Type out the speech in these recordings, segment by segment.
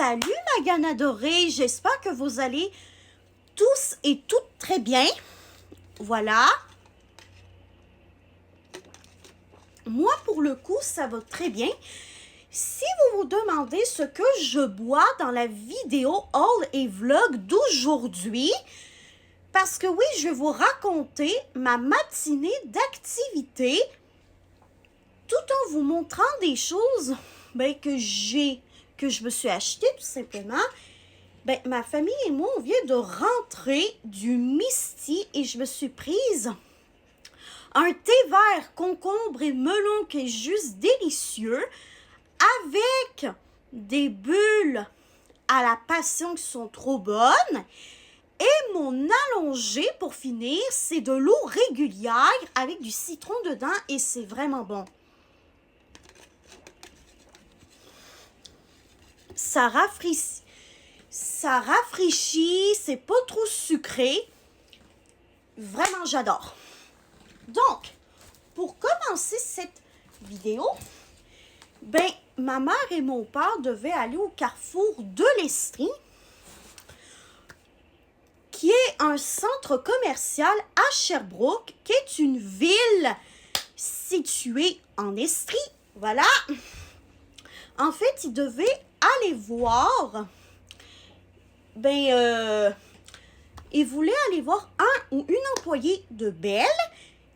Salut ma gagne adorée, j'espère que vous allez tous et toutes très bien. Voilà. Moi pour le coup, ça va très bien. Si vous vous demandez ce que je bois dans la vidéo haul et vlog d'aujourd'hui, parce que oui, je vais vous raconter ma matinée d'activité tout en vous montrant des choses que je me suis acheté tout simplement. Ma famille et moi, on vient de rentrer du Misti et je me suis prise un thé vert, concombre et melon qui est juste délicieux avec des bulles à la passion qui sont trop bonnes. Et mon allongé pour finir, c'est de l'eau régulière avec du citron dedans et c'est vraiment bon. Ça rafraîchit, c'est pas trop sucré. Vraiment, j'adore. Donc, pour commencer cette vidéo, ma mère et mon père devaient aller au carrefour de l'Estrie, qui est un centre commercial à Sherbrooke, qui est une ville située en Estrie. Voilà. En fait, ils devaient aller voir, ils voulaient aller voir un ou une employée de Bell,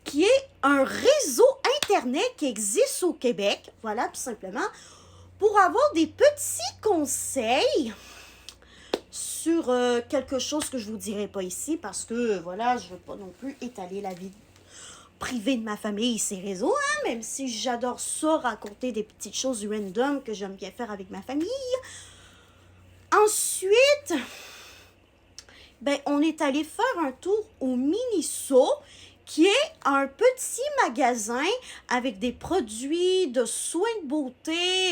qui est un réseau Internet qui existe au Québec, voilà, tout simplement, pour avoir des petits conseils sur quelque chose que je vous dirai pas ici, parce que, voilà, je veux pas non plus étaler la vie privée de ma famille et ses réseaux, hein, même si j'adore ça, raconter des petites choses random que j'aime bien faire avec ma famille. Ensuite, on est allé faire un tour au Miniso, qui est un petit magasin avec des produits de soins de beauté,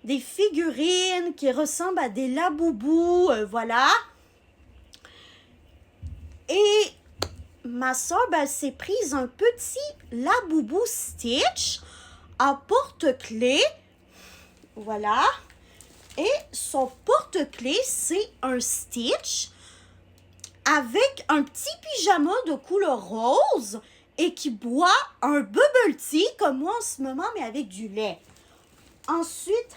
des figurines qui ressemblent à des laboubous, voilà. Et ma soeur, elle s'est prise un petit laboubou Stitch à porte-clés, voilà. Et son porte-clés, c'est un Stitch avec un petit pyjama de couleur rose et qui boit un bubble tea comme moi en ce moment, mais avec du lait. Ensuite,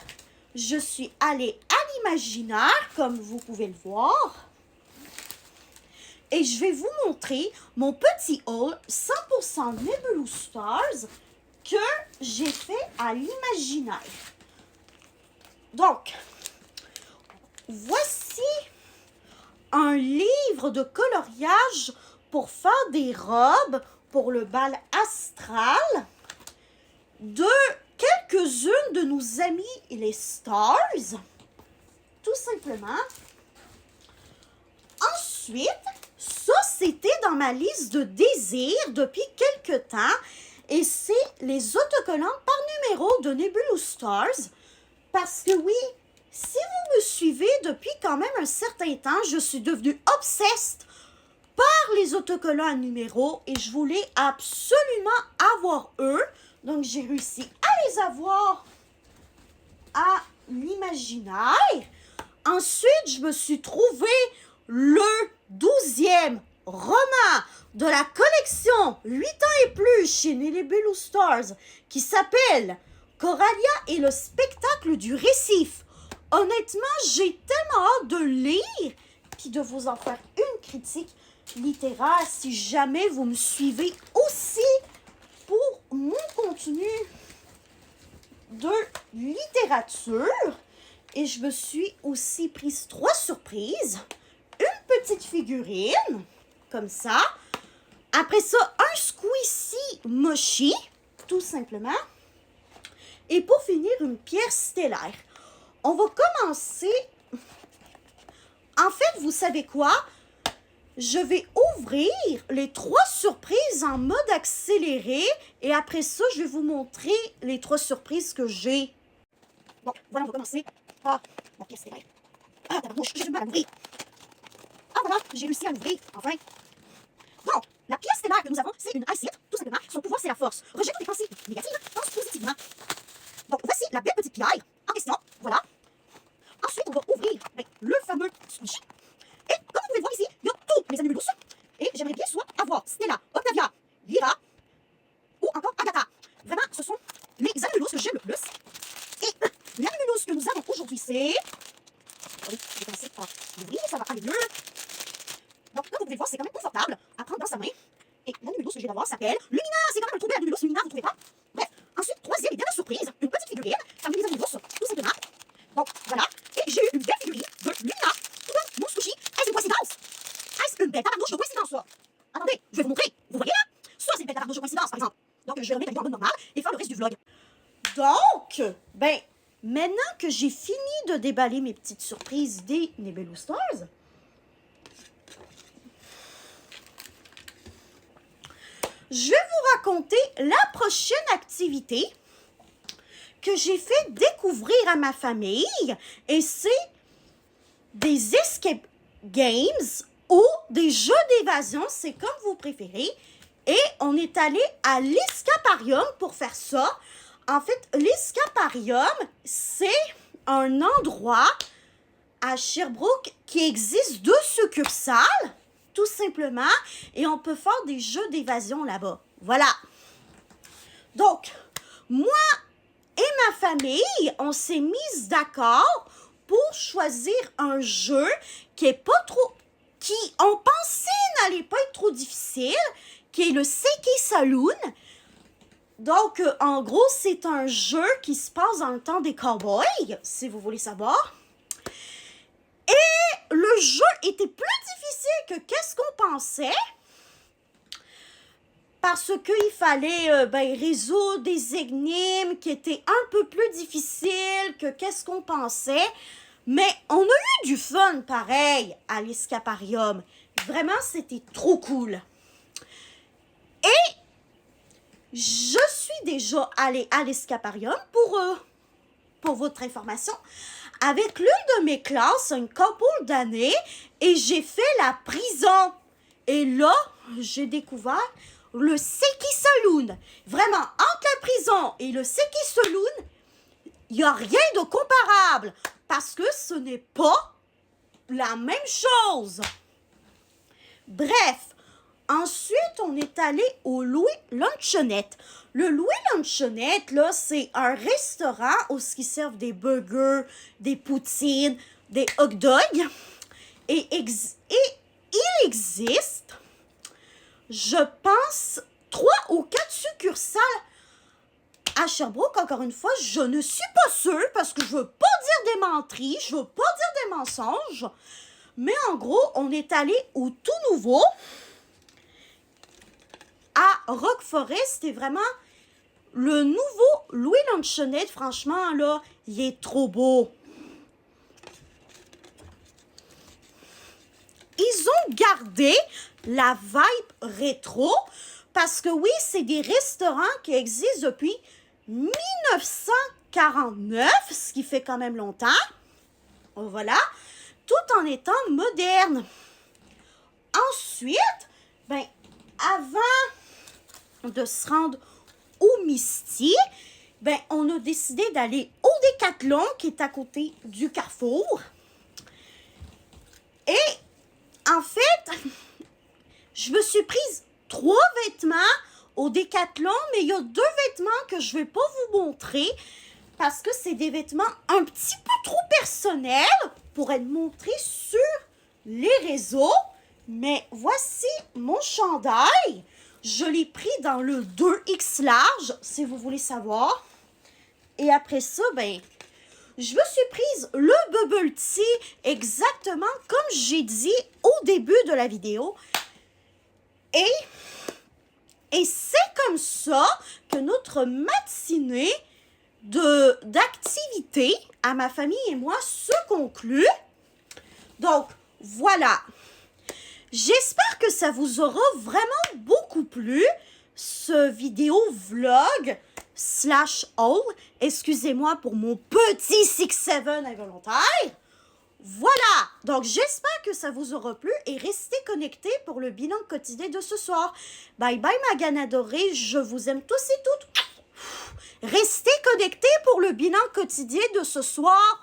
je suis allée à l'Imaginaire, comme vous pouvez le voir. Et je vais vous montrer mon petit haul 100% Nebulous Stars que j'ai fait à l'Imaginaire. Donc, voici un livre de coloriage pour faire des robes pour le bal astral de quelques-unes de nos amis les Stars, tout simplement. Ensuite, ça c'était dans ma liste de désirs depuis quelques temps et c'est les autocollants par numéro de Nebulous Stars parce que oui, si vous me suivez depuis quand même un certain temps, je suis devenue obsesse par les autocollants à numéro et je voulais absolument avoir eux. Donc, j'ai réussi à les avoir à l'Imaginaire. Ensuite, je me suis trouvé le 12e roman de la collection 8 ans et plus chez Nebulous Stars qui s'appelle Coralia et le spectacle du récif. Honnêtement, j'ai tellement hâte de lire puis de vous en faire une critique littéraire si jamais vous me suivez aussi pour mon contenu de littérature. Et je me suis aussi prise 3 surprises. Une petite figurine, comme ça. Après ça, un Squishy Mochi, tout simplement. Et pour finir, une pierre stellaire. On va commencer. En fait, vous savez quoi? Je vais ouvrir les 3 surprises en mode accéléré. Et après ça, je vais vous montrer les 3 surprises que j'ai. Donc, voilà, on va commencer par la pièce stellaire. Ah, ta bouche, j'ai du mal à l'ouvrir. Ah, voilà, j'ai réussi à l'ouvrir, enfin. Donc, la pièce stellaire que nous avons, c'est une Icite, tout simplement. Son pouvoir, c'est la force. Rejette toutes les pensées négatives, pense positivement. Donc, voici la belle petite pierre en question. Voilà. Ensuite, on va ouvrir squishy. Et comme vous pouvez le voir ici, il y a tous les animaux. Et j'aimerais bien soit avoir Stella, Octavia, Lyra ou encore Agatha. Vraiment, ce sont les animaux que j'aime le plus. Et l'animal que nous avons aujourd'hui, c'est... Attendez, je vais commencer par l'ouvrir, ça va aller mieux. Donc, comme vous pouvez voir, c'est quand même confortable à prendre dans sa main. Et l'animal que je vais avoir s'appelle Lumina. C'est quand même un trop bel animal, Lumina, vous ne trouvez pas? Bref, ensuite, troisième et dernière surprise, une petite figurine parmi les animaux, tout simplement. Donc, voilà. Et j'ai eu une belle figurine de Lumina. Tout comme mon squishy. Est-ce une coïncidence? Est-ce une belle tabarnouche de coïncidence, ça? Attendez, je vais vous montrer. Vous voyez là? Ça, c'est une belle tabarnouche de coïncidence, par exemple. Donc, je vais remettre en mode normal et faire le reste du vlog. Donc, ben, maintenant que j'ai fini de déballer mes petites surprises des Nebelou Stars, je vais vous raconter la prochaine activité que j'ai fait découvrir à ma famille. Et c'est des escape games ou des jeux d'évasion, c'est comme vous préférez. Et on est allé à l'Escaparium pour faire ça. En fait, l'Escaparium, c'est un endroit à Sherbrooke qui existe 2 succursales, tout simplement, et on peut faire des jeux d'évasion là-bas. Voilà. Donc, moi et ma famille, on s'est mis d'accord pour choisir un jeu qui est pas trop... qui, on pensait n'allait pas être trop difficile, qui est le Seiki Saloon. Donc, en gros, c'est un jeu qui se passe dans le temps des cowboys, si vous voulez savoir. Et le jeu était plus difficile que qu'est-ce qu'on pensait. Parce qu'il fallait résoudre des énigmes qui étaient un peu plus difficiles que qu'est-ce qu'on pensait. Mais on a eu du fun pareil à l'Escaparium. Vraiment, c'était trop cool. Et je suis déjà allée à l'Escaparium pour votre information avec l'une de mes classes, une couple d'années, et j'ai fait la prison. Et là, j'ai découvert le Seiki Saloon. Vraiment, entre la prison et le Seiki Saloon, il n'y a rien de comparable parce que ce n'est pas la même chose. Bref, ensuite, on est allé au Louis Luncheonette. Le Louis Luncheonette, là, c'est un restaurant où ils servent des burgers, des poutines, des hot dogs. Et il existe, je pense, 3 ou 4 succursales à Sherbrooke. Encore une fois, je ne suis pas sûre parce que je veux pas dire des menteries, je veux pas dire des mensonges. Mais en gros, on est allé au tout nouveau à Rock Forest. C'était vraiment le nouveau Louis Luncheonette. Franchement, là, il est trop beau. Ils ont gardé la vibe rétro parce que oui, c'est des restaurants qui existent depuis 1949, ce qui fait quand même longtemps. Voilà, tout en étant moderne. Ensuite, ben, avant de se rendre au Misty, ben, on a décidé d'aller au Décathlon qui est à côté du Carrefour. Et en fait, je me suis prise 3 vêtements au Décathlon, mais il y a 2 vêtements que je ne vais pas vous montrer parce que c'est des vêtements un petit peu trop personnels pour être montrés sur les réseaux. Mais voici mon chandail. Je l'ai pris dans le 2X large, si vous voulez savoir. Et après ça, ben, je me suis prise le bubble tea exactement comme j'ai dit au début de la vidéo. Et c'est comme ça que notre matinée d'activité à ma famille et moi se conclut. Donc, voilà. J'espère que ça vous aura vraiment beaucoup plu, ce vidéo vlog / haul. Excusez-moi pour mon petit 6-7 involontaire. Voilà, donc j'espère que ça vous aura plu et restez connectés pour le bilan quotidien de ce soir. Bye bye ma gagne adorée, je vous aime tous et toutes. Restez connectés pour le bilan quotidien de ce soir.